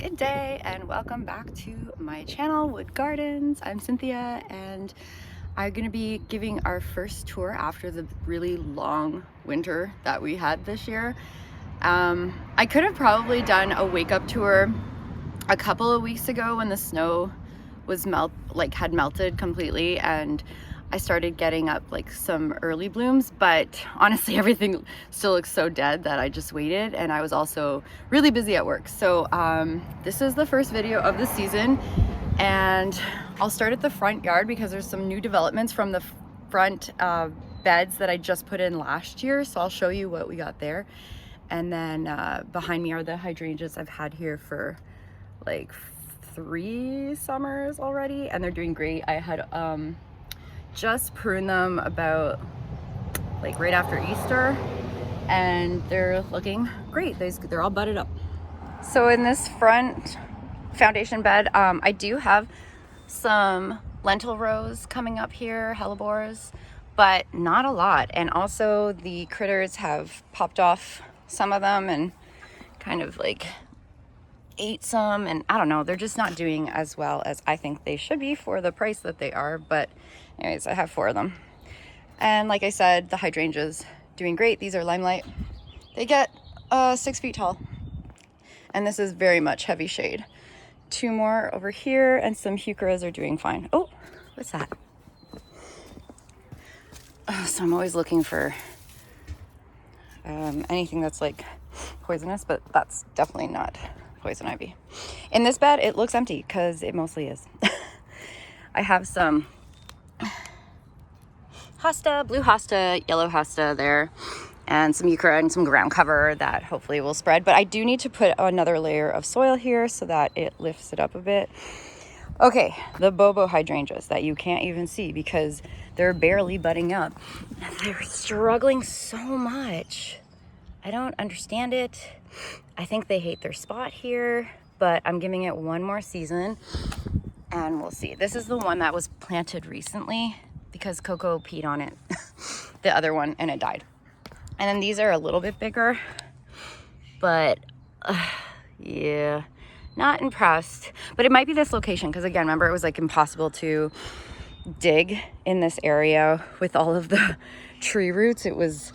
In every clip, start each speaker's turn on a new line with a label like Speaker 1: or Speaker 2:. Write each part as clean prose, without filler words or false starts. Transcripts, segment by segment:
Speaker 1: Good day and welcome back to my channel, Wood Gardens. I'm Cynthia and I'm gonna be giving our first tour after the really long winter that we had this year. I could have probably done a wake up tour a couple of weeks ago when the snow was had melted completely and I started getting up like some early blooms, but honestly everything still looks so dead that I just waited, and I was also really busy at work. So this is the first video of the season, and I'll start at the front yard because there's some new developments from the front beds that I just put in last year, so I'll show you what we got there. And then behind me are the hydrangeas I've had here for like 3 summers already, and they're doing great. I had just pruned them about like right after Easter and they're looking great. They're all budded up. So in this front foundation bed, I do have some lentil rose coming up here, hellebores, but not a lot. And also the critters have popped off some of them and kind of like ate some, and I don't know, they're just not doing as well as I think they should be for the price that they are. But anyways, I have 4 of them, and like I said, the hydrangeas doing great. These are Limelight. They get 6 feet tall, and this is very much heavy shade. 2 more over here, and some heucheras are doing fine. Oh, what's that? So I'm always looking for anything that's like poisonous, but that's definitely not poison ivy. In this bed, it looks empty because it mostly is. I have some hosta, blue hosta, yellow hosta there, and some euchera and some ground cover that hopefully will spread. But I do need to put another layer of soil here so that it lifts it up a bit. Okay, the Bobo hydrangeas that you can't even see because they're barely budding up. They're struggling so much. I don't understand it. I think they hate their spot here, but I'm giving it 1 more season and we'll see. This is the one that was planted recently because Coco peed on it, the other one, and it died. And then these are a little bit bigger, but yeah, not impressed. But it might be this location because, again, remember, it was like impossible to dig in this area with all of the tree roots. It was,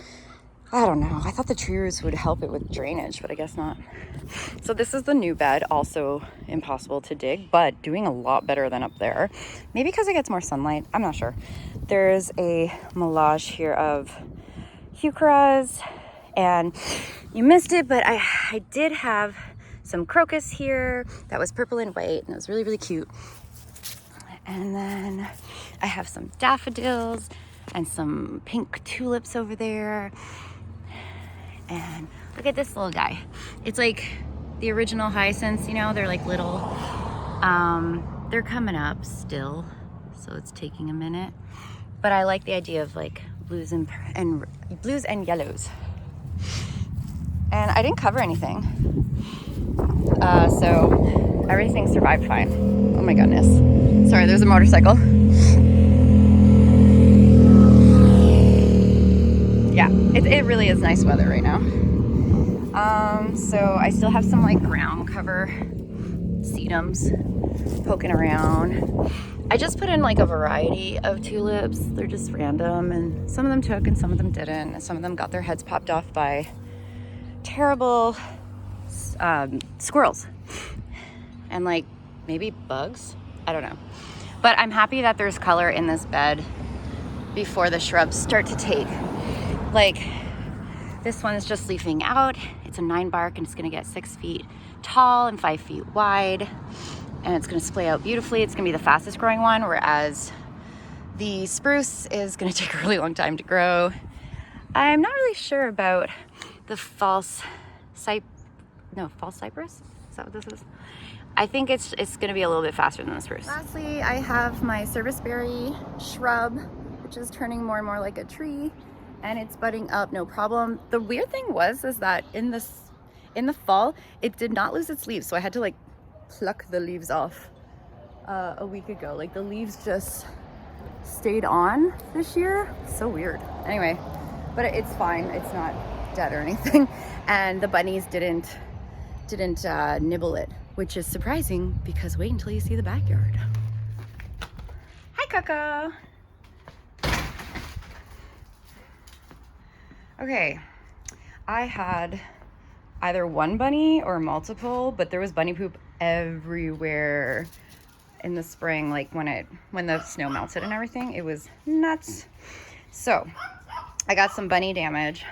Speaker 1: I don't know, I thought the tree roots would help it with drainage, but I guess not. So this is the new bed, also impossible to dig, but doing a lot better than up there. Maybe because it gets more sunlight, I'm not sure. There's a melange here of heucheras, and you missed it, but I did have some crocus here that was purple and white, and it was really, really cute. And then I have some daffodils and some pink tulips over there. And look at this little guy. It's like the original hyacinths, you know, they're like little. They're coming up still, so it's taking a minute. But I like the idea of like blues and yellows. And I didn't cover anything, so everything survived fine. Oh my goodness. Sorry, there's a motorcycle. Yeah, it really is nice weather right now. So I still have some like ground cover sedums poking around. I just put in like a variety of tulips. They're just random, and some of them took and some of them didn't. And some of them got their heads popped off by terrible squirrels and like maybe bugs. I don't know. But I'm happy that there's color in this bed before the shrubs start to take. Like this one is just leafing out. It's a 9 bark and it's gonna get 6 feet tall and 5 feet wide. And it's gonna splay out beautifully. It's gonna be the fastest growing one, whereas the spruce is gonna take a really long time to grow. I'm not really sure about the false cypress. Is that what this is? I think it's gonna be a little bit faster than the spruce. Lastly, I have my serviceberry shrub, which is turning more and more like a tree, and it's budding up no problem. The weird thing is that in the fall, it did not lose its leaves, so I had to like pluck the leaves off a week ago. Like the leaves just stayed on this year. So weird. Anyway, but it's fine. It's not dead or anything, and the bunnies didn't nibble it, which is surprising because wait until you see the backyard. Hi, Coco. Okay, I had either one bunny or multiple, but there was bunny poop everywhere in the spring, like when the snow melted and everything. It was nuts. So I got some bunny damage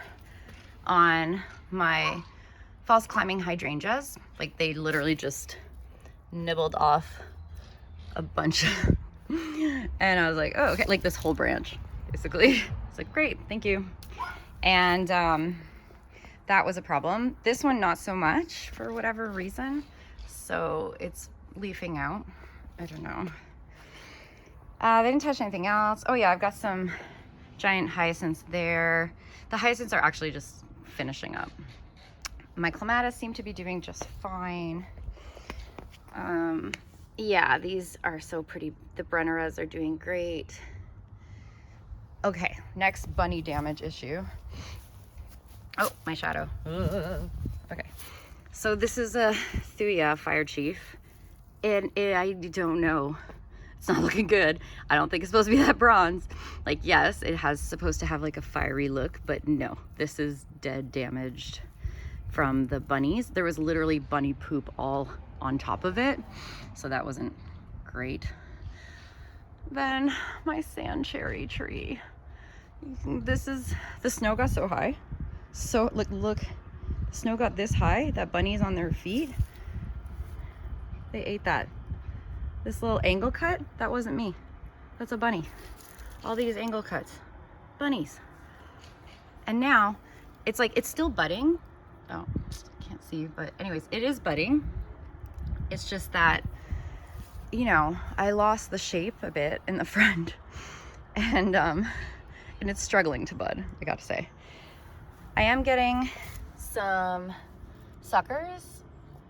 Speaker 1: on my false climbing hydrangeas. Like they literally just nibbled off a bunch and I was like, oh, okay, like this whole branch basically. It's like, great, thank you. And that was a problem. This one not so much for whatever reason, so it's leafing out. I don't know. They didn't touch anything else. Oh yeah, I've got some giant hyacinths there. The hyacinths are actually just finishing up. My clematis seem to be doing just fine. Yeah, these are so pretty. The Brenneras are doing great. Okay, next bunny damage issue. Oh, my shadow. Okay, so this is a Thuya fire chief, and I don't know. It's not looking good. I don't think it's supposed to be that bronze. Like, yes, it has supposed to have like a fiery look, but no, this is dead damaged from the bunnies. There was literally bunny poop all on top of it, so that wasn't great. Then my sand cherry tree. This is, the snow got so high. So look, the snow got this high that bunnies on their feet, they ate that. This little angle cut, that wasn't me. That's a bunny. All these angle cuts, bunnies. And now it's like, it's still budding. Oh, can't see, but anyways, it is budding. It's just that, you know, I lost the shape a bit in the front, and it's struggling to bud, I gotta say. I am getting some suckers,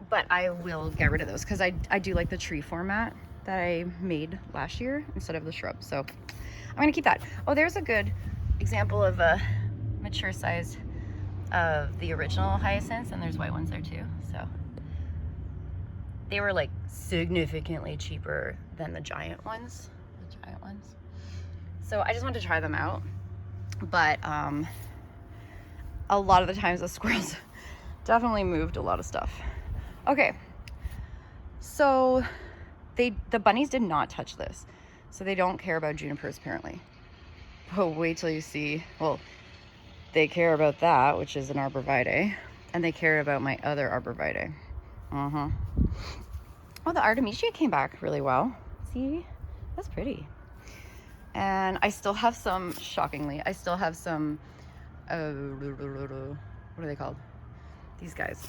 Speaker 1: but I will get rid of those because I do like the tree format that I made last year instead of the shrub. So I'm gonna keep that. Oh, there's a good example of a mature size of the original hyacinths, and there's white ones there too. So they were like significantly cheaper than the giant ones. So I just wanted to try them out. But a lot of the times the squirrels definitely moved a lot of stuff. Okay, so the bunnies did not touch this, so they don't care about junipers apparently. But wait till you see, well, they care about that, which is an arborvitae, and they care about my other arborvitae. Oh, the Artemisia came back really well. See, that's pretty. And I still have some, shockingly, I still have some, what are they called? These guys,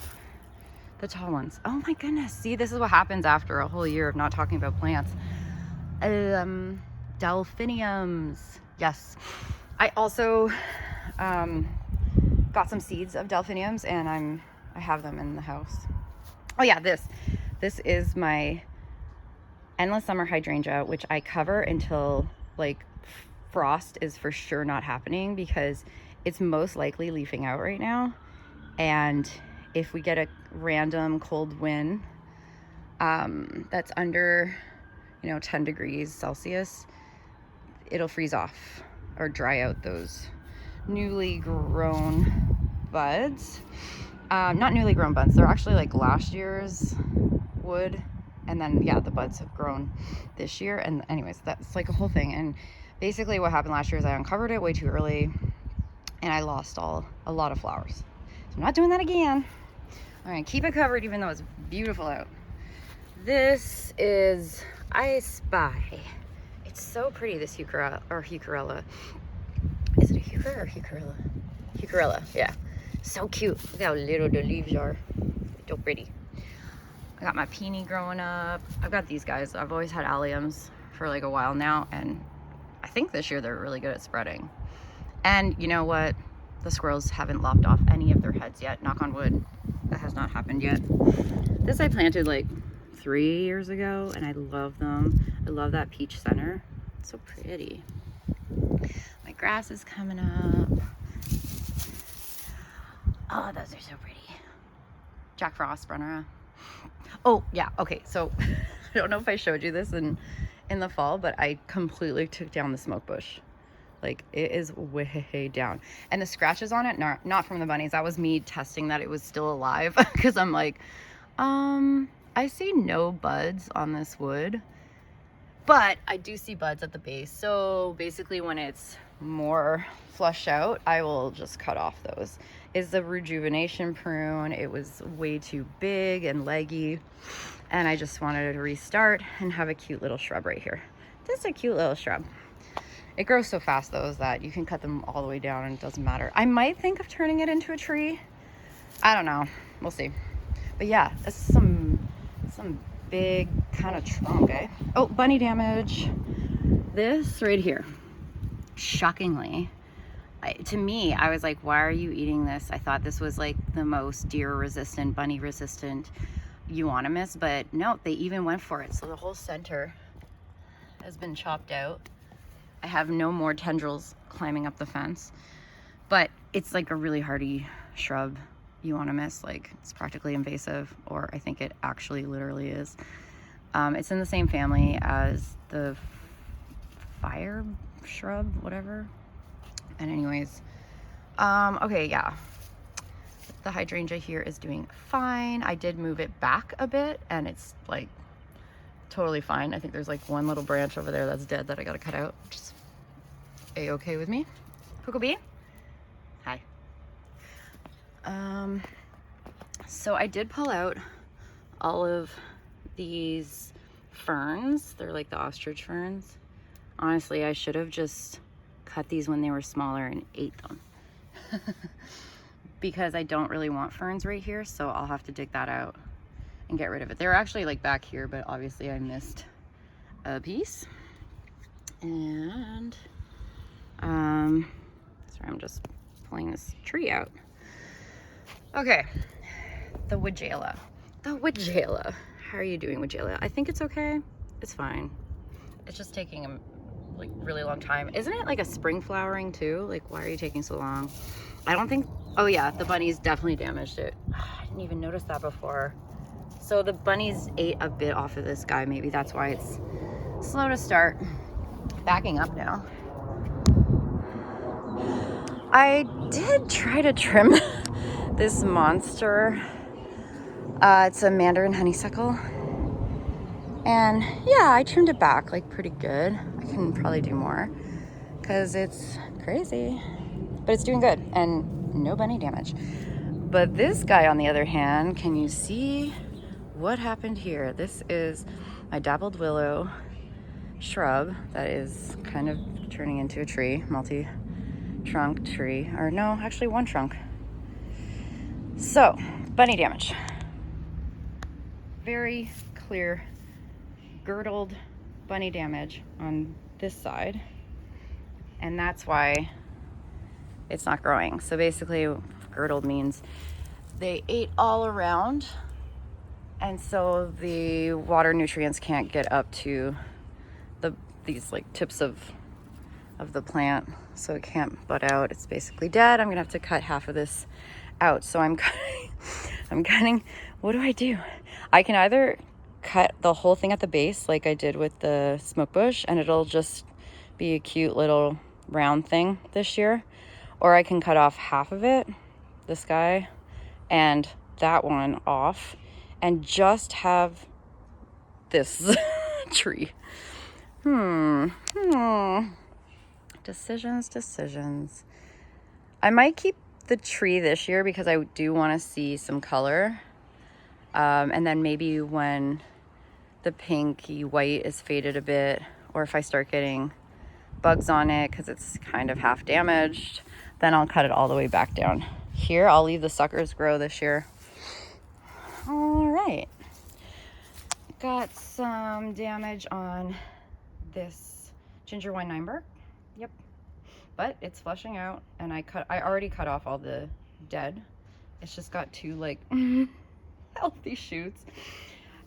Speaker 1: the tall ones. Oh my goodness, see, this is what happens after a whole year of not talking about plants. Delphiniums, yes. I also got some seeds of delphiniums, and I have them in the house. Oh yeah, this is my endless summer hydrangea, which I cover until like frost is for sure not happening, because it's most likely leafing out right now. And if we get a random cold wind that's under, 10 degrees Celsius, it'll freeze off or dry out those newly grown buds. Not newly grown buds, they're actually like last year's wood, and then yeah, the buds have grown this year. And anyways, that's like a whole thing. And basically what happened last year is I uncovered it way too early and I lost a lot of flowers. So I'm not doing that again. All right, keep it covered even though it's beautiful out. This is I Spy. It's so pretty, this heucherella. Is it a heucher or heucherella? Heucherella, yeah. So cute. Look how little the leaves are. So pretty. I got my peony growing up. I've got these guys. I've always had alliums for like a while now, and I think this year they're really good at spreading. And you know what? The squirrels haven't lopped off any of their heads yet. Knock on wood. That has not happened yet. This I planted like 3 years ago, and I love them. I love that peach center. It's so pretty. My grass is coming up. Oh, those are so pretty. Jack Frost, Brunnera. Oh yeah, okay, so I don't know if I showed you this in the fall, but I completely took down the smoke bush. Like, it is way down, and the scratches on it, not from the bunnies. That was me testing that it was still alive, because I'm like, I see no buds on this wood, but I do see buds at the base. So basically when it's more flushed out, I will just cut off those. Is the rejuvenation prune. It was way too big and leggy, and I just wanted to restart and have a cute little shrub right here. Just a cute little shrub. It grows so fast though, is that you can cut them all the way down and it doesn't matter. I might think of turning it into a tree. I don't know, we'll see. But yeah, this is some big kind of trunk, eh? Oh, bunny damage. This right here, shockingly, to me, I was like, why are you eating this? I thought this was like the most deer resistant, bunny resistant euonymus, but no, they even went for it. So the whole center has been chopped out. I have no more tendrils climbing up the fence, but it's like a really hardy shrub, euonymus. Like, it's practically invasive, or I think it actually literally is. It's in the same family as the fire shrub, whatever. And anyways, okay, yeah, the hydrangea here is doing fine. I did move it back a bit and it's like totally fine. I think there's like one little branch over there that's dead that I gotta cut out, which is a-okay with me. Coco Bee, hi. So I did pull out all of these ferns. They're like the ostrich ferns. Honestly, I should have just cut these when they were smaller and ate them. Because I don't really want ferns right here, so I'll have to dig that out and get rid of it. They're actually like back here, but obviously I missed a piece. And sorry, I'm just pulling this tree out. Okay, the Woodgala. The Woodgala. How are you doing, Woodgala? I think it's okay. It's fine. It's just taking a like really long time. Isn't it like a spring flowering too? Like, why are you taking so long? I don't think, oh yeah, the bunnies definitely damaged it. I didn't even notice that before. So the bunnies ate a bit off of this guy. Maybe that's why it's slow to start. Backing up now. I did try to trim this monster. It's a mandarin honeysuckle. And yeah, I trimmed it back like pretty good. I can probably do more because it's crazy, but it's doing good and no bunny damage. But this guy, on the other hand, can you see what happened here? This is my dappled willow shrub that is kind of turning into a tree, multi-trunk tree, or no, actually one trunk. So, bunny damage. Very clear girdled bunny damage on this side, and that's why it's not growing. So basically, girdled means they ate all around, and so the water nutrients can't get up to these like tips of the plant, so it can't bud out. It's basically dead. I'm gonna have to cut half of this out. So I'm cutting. What do I do? I can either cut the whole thing at the base like I did with the smoke bush, and it'll just be a cute little round thing this year, or I can cut off half of it, this guy and that one off, and just have this tree. Decisions. I might keep the tree this year because I do want to see some color, and then maybe when the pinky white is faded a bit, or if I start getting bugs on it because it's kind of half damaged, then I'll cut it all the way back down. Here, I'll leave the suckers grow this year. All right. Got some damage on this ginger 1/9 bark. Yep. But it's flushing out, and I already cut off all the dead. It's just got two like healthy shoots.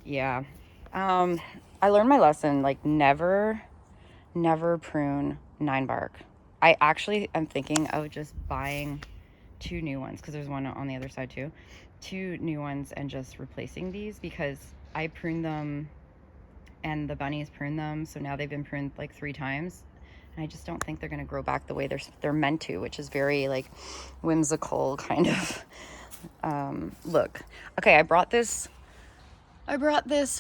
Speaker 1: Yeah. I learned my lesson, like never prune 9 bark. I actually am thinking of just buying 2 new ones, because there's one on the other side too. 2 new ones and just replacing these, because I pruned them and the bunnies pruned them, so now they've been pruned like 3 times, and I just don't think they're gonna grow back the way they're meant to, which is very like whimsical kind of look. Okay, I brought this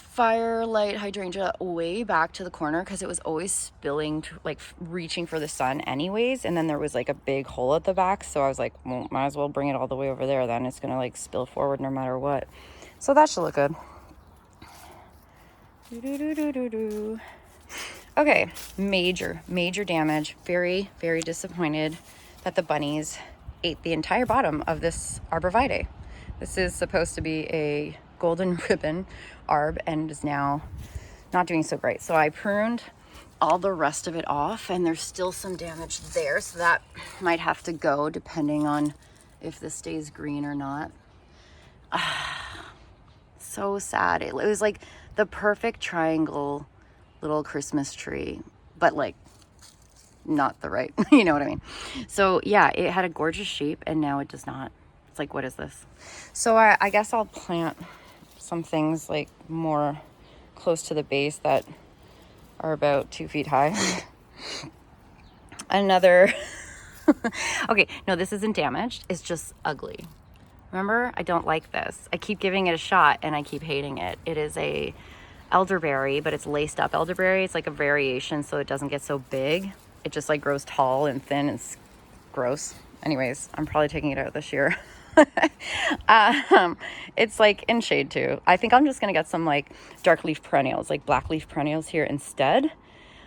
Speaker 1: firelight hydrangea way back to the corner because it was always spilling, like reaching for the sun anyways, and then there was like a big hole at the back, so I was like, well, might as well bring it all the way over there, then it's gonna like spill forward no matter what. So that should look good. Okay, major damage. Very, very disappointed that the bunnies ate the entire bottom of this arborvitae. This is supposed to be a golden ribbon arb and is now not doing so great. So I pruned all the rest of it off, and there's still some damage there, so that might have to go depending on if this stays green or not. So sad. It was like the perfect triangle little Christmas tree, but like not the right, you know what I mean? So yeah, it had a gorgeous shape and now it does not. It's like, what is this? So I guess I'll plant some things like more close to the base that are about 2 feet high. Another, okay, no, this isn't damaged. It's just ugly. Remember, I don't like this. I keep giving it a shot and I keep hating it. It is a elderberry, but it's laced up elderberry. It's like a variation so it doesn't get so big. It just like grows tall and thin and it's gross. Anyways, I'm probably taking it out this year. It's like in shade too. I think I'm just gonna get some like dark leaf perennials, like black leaf perennials here instead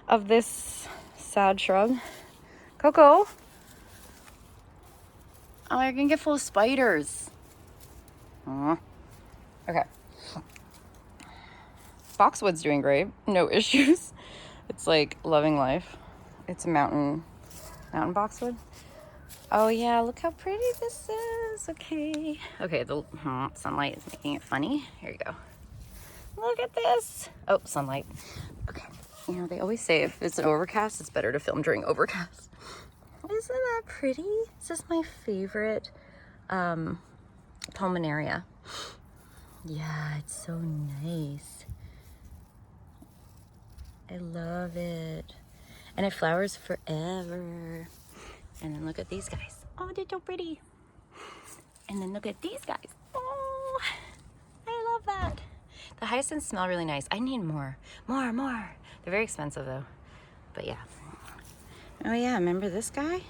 Speaker 1: of this sad shrub. Coco. Oh, you're gonna get full of spiders. Aww. Okay. Boxwood's doing great. No issues. It's like loving life. It's a mountain boxwood. Oh yeah, look how pretty this is. Okay. Okay, the sunlight is making it funny. Here you go. Look at this. Oh, sunlight. Okay. You know, they always say if it's an overcast, it's better to film during overcast. Isn't that pretty? This is my favorite Pulmonaria. Yeah, it's so nice. I love it. And it flowers forever. And then look at these guys. Oh, they're so pretty. And then look at these guys. Oh, I love that. The hyacinths smell really nice. I need more. More. They're very expensive though. But yeah. Oh yeah, remember this guy?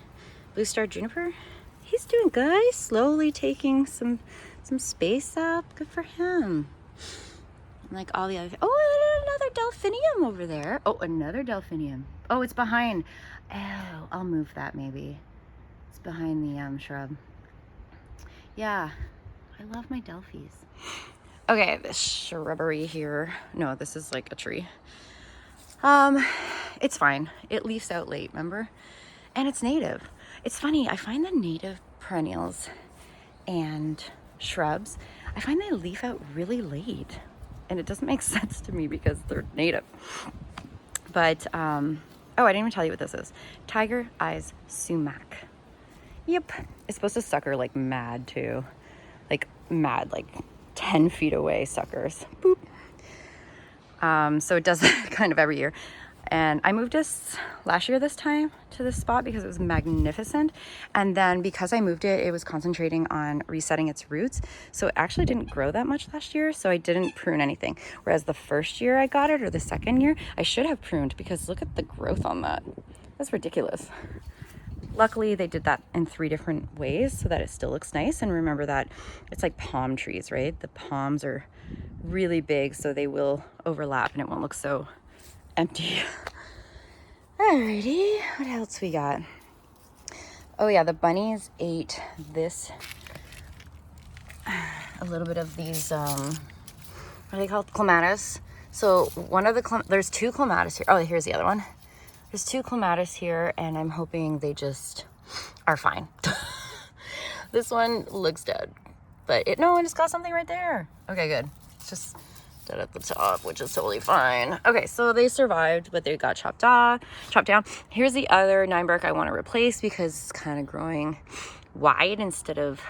Speaker 1: Blue Star Juniper? He's doing good. He's slowly taking some space up. Good for him. Like all the other, oh, another delphinium over there. Oh, another delphinium. Oh, it's behind. Oh, I'll move that maybe. It's behind the shrub. Yeah, I love my delphies. Okay, this shrubbery here. No, this is like a tree. It's fine. It leaves out late, remember? And it's native. It's funny, I find the native perennials and shrubs, I find they leaf out really late. And it doesn't make sense to me because they're native. But, oh, I didn't even tell you what this is. Tiger Eyes Sumac. Yep. It's supposed to sucker like mad too. Like mad, like 10 feet away suckers. Boop. So it does that kind of every year. And I moved this last year this time to this spot because it was magnificent. And then because I moved it, it was concentrating on resetting its roots. So it actually didn't grow that much last year. So I didn't prune anything. Whereas the first year I got it, or the second year, I should have pruned because look at the growth on that. That's ridiculous. Luckily, they did that in 3 different ways so that it still looks nice. And remember that it's like palm trees, right? The palms are really big, so they will overlap and it won't look so empty. Alrighty, what else we got? Oh yeah, the bunnies ate this, a little bit of these, what are they called? Clematis. So one of the, there's 2 clematis here. Oh, here's the other one. There's 2 clematis here and I'm hoping they just are fine. This one looks dead, but no, I just got something right there. Okay, good. It's just dead at the top, which is totally fine. Okay, so they survived, but they got chopped down. Here's the other 9-bark I want to replace because it's kind of growing wide instead of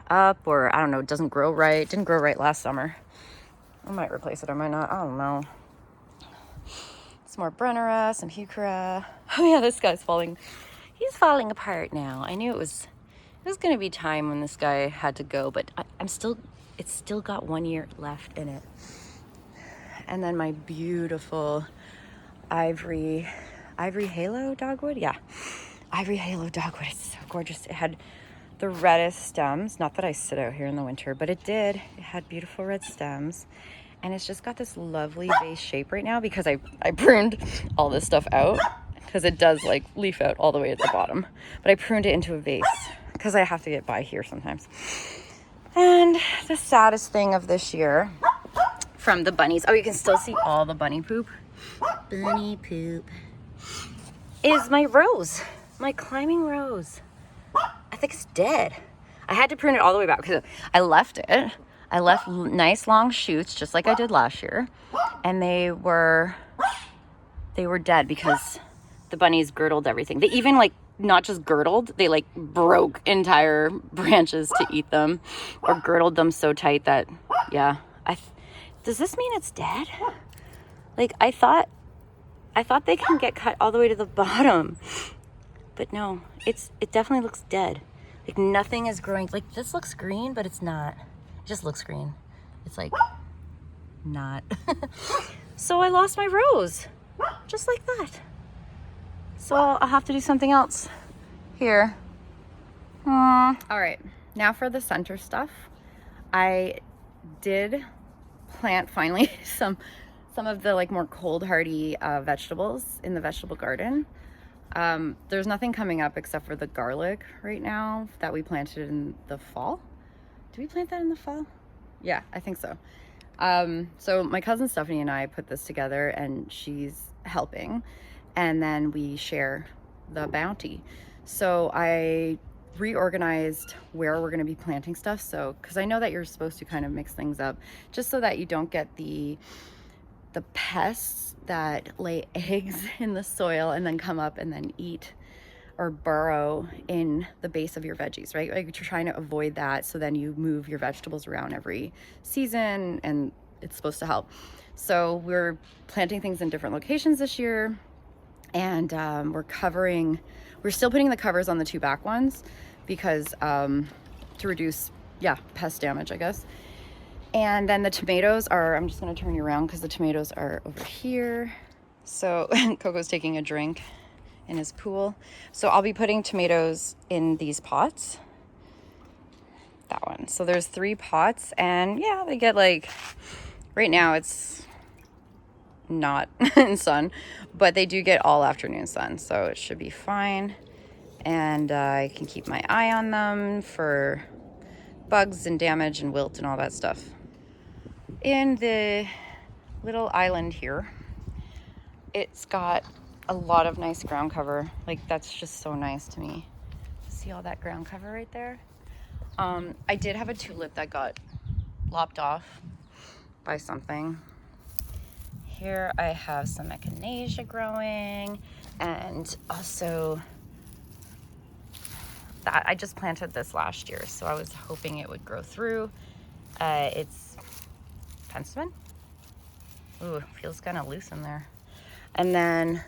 Speaker 1: up, or I don't know, it doesn't grow right. It didn't grow right last summer. I might replace it, I might not, I don't know. Some more Brennera, some Heuchera. Oh yeah, this guy's falling. He's falling apart now. I knew it was gonna be time when this guy had to go, but it's still got 1 year left in it. And then my beautiful Ivory Halo dogwood. Yeah, Ivory Halo dogwood. It's so gorgeous. It had the reddest stems. Not that I sit out here in the winter, but it did. It had beautiful red stems. And it's just got this lovely vase shape right now because I pruned all this stuff out because it does like leaf out all the way at the bottom. But I pruned it into a vase because I have to get by here sometimes. And the saddest thing of this year from the bunnies, oh, you can still see all the bunny poop. Bunny poop. Is my rose, my climbing rose. I think it's dead. I had to prune it all the way back because I left it. I left nice long shoots just like I did last year. And they were dead because the bunnies girdled everything. They even like not just girdled, they like broke entire branches to eat them or girdled them so tight that, yeah. Does this mean it's dead? Like I thought they can get cut all the way to the bottom, but no, it definitely looks dead. Like nothing is growing. Like this looks green, but it's not. It just looks green. It's like not. So I lost my rose, just like that. So I'll have to do something else here. All right, now for the center stuff. I did plant finally some of the like more cold hardy vegetables in the vegetable garden. There's nothing coming up except for the garlic right now that we planted in the fall. Did we plant that in the fall? Yeah, I think so. So my cousin Stephanie and I put this together and she's helping, and then we share the bounty. So I reorganized where we're going to be planting stuff. So, because I know that you're supposed to kind of mix things up just so that you don't get the pests that lay eggs in the soil and then come up and then eat or burrow in the base of your veggies, right? Like you're trying to avoid that. So then you move your vegetables around every season and it's supposed to help. So we're planting things in different locations this year, and we're still putting the covers on the two back ones because to reduce, pest damage, I guess. And then the tomatoes are, I'm just gonna turn you around because the tomatoes are over here. So Coco's taking a drink in his pool. So I'll be putting tomatoes in these pots. That one. So there's 3 pots, and yeah, they get like, right now it's not in sun, but they do get all afternoon sun, so it should be fine. And I can keep my eye on them for bugs and damage and wilt and all that stuff. In the little island here, it's got a lot of nice ground cover. Like that's just so nice to me. See all that ground cover right there? I did have a tulip that got lopped off by something. Here I have some echinacea growing, and also that I just planted this last year, so I was hoping it would grow through. It's penstemon. Ooh, it feels kind of loose in there. And then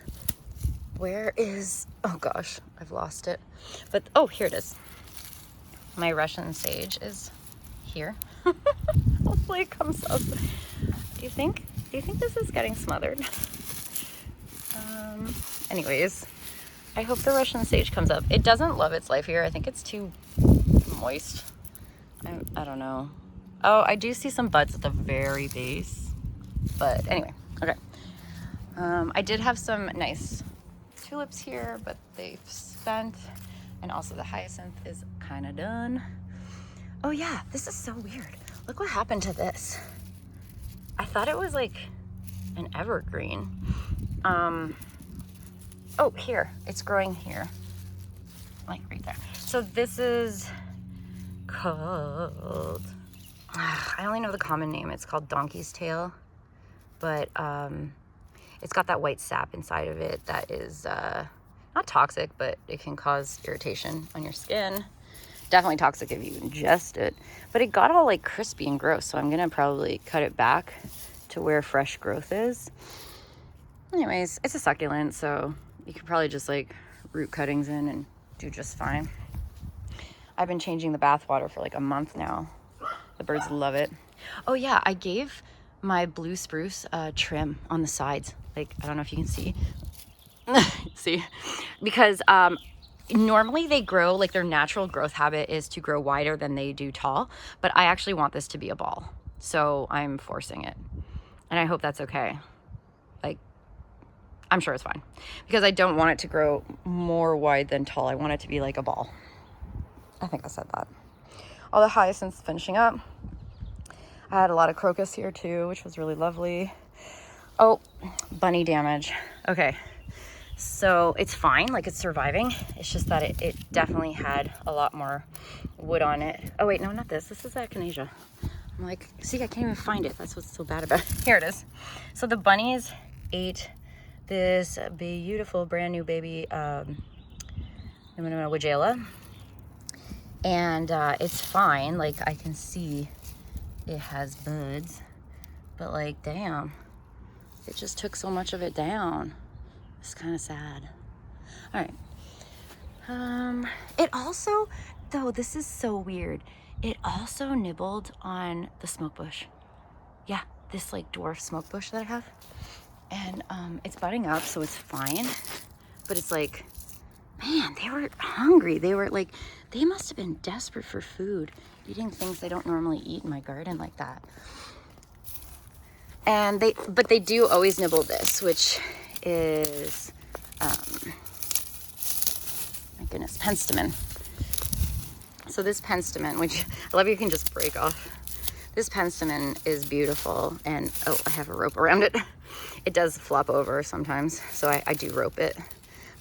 Speaker 1: where is, oh gosh, I've lost it. But, oh, here it is. My Russian sage is here. Hopefully it comes up. Do you think this is getting smothered? Anyways, I hope the Russian sage comes up. It doesn't love its life here. I think it's too moist. I don't know. Oh, I do see some buds at the very base. But anyway, okay. I did have some nice tulips here, but they've spent. And also the hyacinth is kind of done. Oh yeah, this is so weird. Look what happened to this. I thought it was like an evergreen. Oh, here, it's growing here. Like right there. So this is called, I only know the common name. It's called donkey's tail. But it's got that white sap inside of it that is not toxic, but it can cause irritation on your skin. Definitely toxic if you ingest it. But it got all like crispy and gross, so I'm gonna probably cut it back to where fresh growth is. Anyways, it's a succulent, so you could probably just like root cuttings in and do just fine. I've been changing the bath water for like a month now. The birds love it. Oh yeah, I gave my blue spruce trim on the sides. Like, I don't know if you can see. See? Because normally they grow, like their natural growth habit is to grow wider than they do tall. But I actually want this to be a ball. So I'm forcing it. And I hope that's okay. Like, I'm sure it's fine. Because I don't want it to grow more wide than tall. I want it to be like a ball. I think I said that. All the hyacinths finishing up. I had a lot of crocus here too, which was really lovely. Oh, bunny damage. Okay, so it's fine, like it's surviving. It's just that it definitely had a lot more wood on it. Oh wait, no, not this. This is echinacea. I'm like, see, I can't even find it. That's what's so bad about it. Here it is. So the bunnies ate this beautiful brand new baby Weigelia. And it's fine, like I can see it has buds, but like, damn, it just took so much of it down. It's kind of sad. All right. It also, though, this is so weird. It also nibbled on the smoke bush. Yeah, this like dwarf smoke bush that I have. And it's budding up, so it's fine. But it's like, man, they were hungry. They were like, they must have been desperate for food, eating things they don't normally eat in my garden like that. And but they do always nibble this, which is, my goodness, penstemon. So this penstemon, which I love, you can just break off. This penstemon is beautiful, and oh, I have a rope around it. It does flop over sometimes, so I do rope it.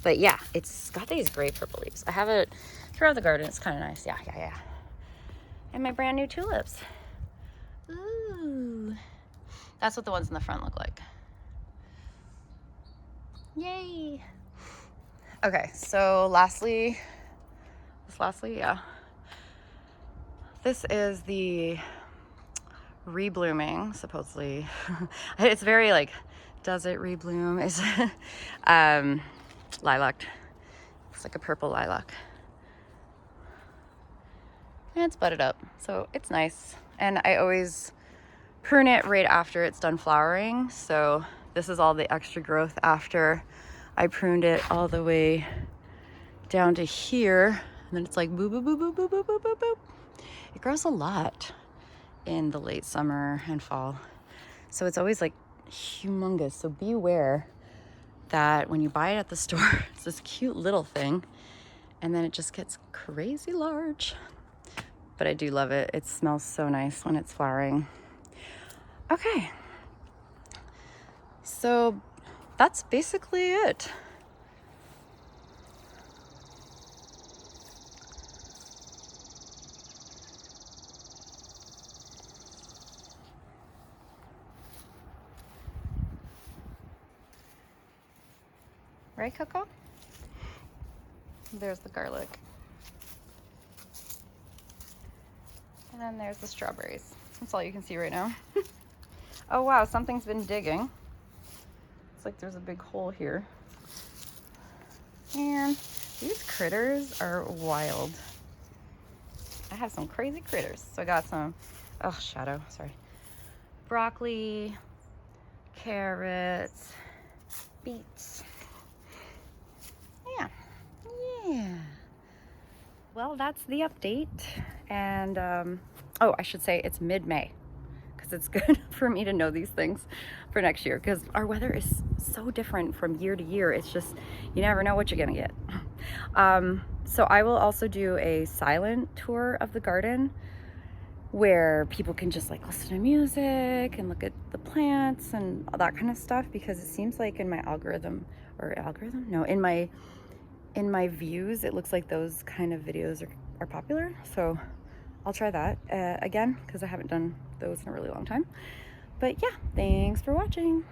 Speaker 1: But yeah, it's got these great purple leaves. I have it throughout the garden. It's kind of nice. Yeah. And my brand new tulips. Ooh. That's what the ones in the front look like. Yay. Okay, so lastly, yeah. This is the reblooming, supposedly. It's very like, does it rebloom? Is lilac. It's like a purple lilac. And it's budded up, so it's nice. And I always prune it right after it's done flowering. So this is all the extra growth after I pruned it all the way down to here. And then it's like boop, boop, boop, boop, boop, boop, boop, boop, boop. It grows a lot in the late summer and fall. So it's always like humongous. So be aware that when you buy it at the store, it's this cute little thing, and then it just gets crazy large. But I do love it. It smells so nice when it's flowering. Okay. So that's basically it. Right, Coco? There's the garlic. And then there's the strawberries. That's all you can see right now. Oh wow, something's been digging. It's like there's a big hole here. And these critters are wild. I have some crazy critters. So I got some, oh, shadow, sorry. Broccoli, carrots, beets. Yeah. Well, that's the update. And oh, I should say it's mid-May, because it's good for me to know these things for next year, because our weather is so different from year to year. It's just, you never know what you're gonna get. So I will also do a silent tour of the garden where people can just like listen to music and look at the plants and all that kind of stuff, because it seems like in my in my views, it looks like those kind of videos are popular. So I'll try that again, because I haven't done those in a really long time. But yeah, thanks for watching.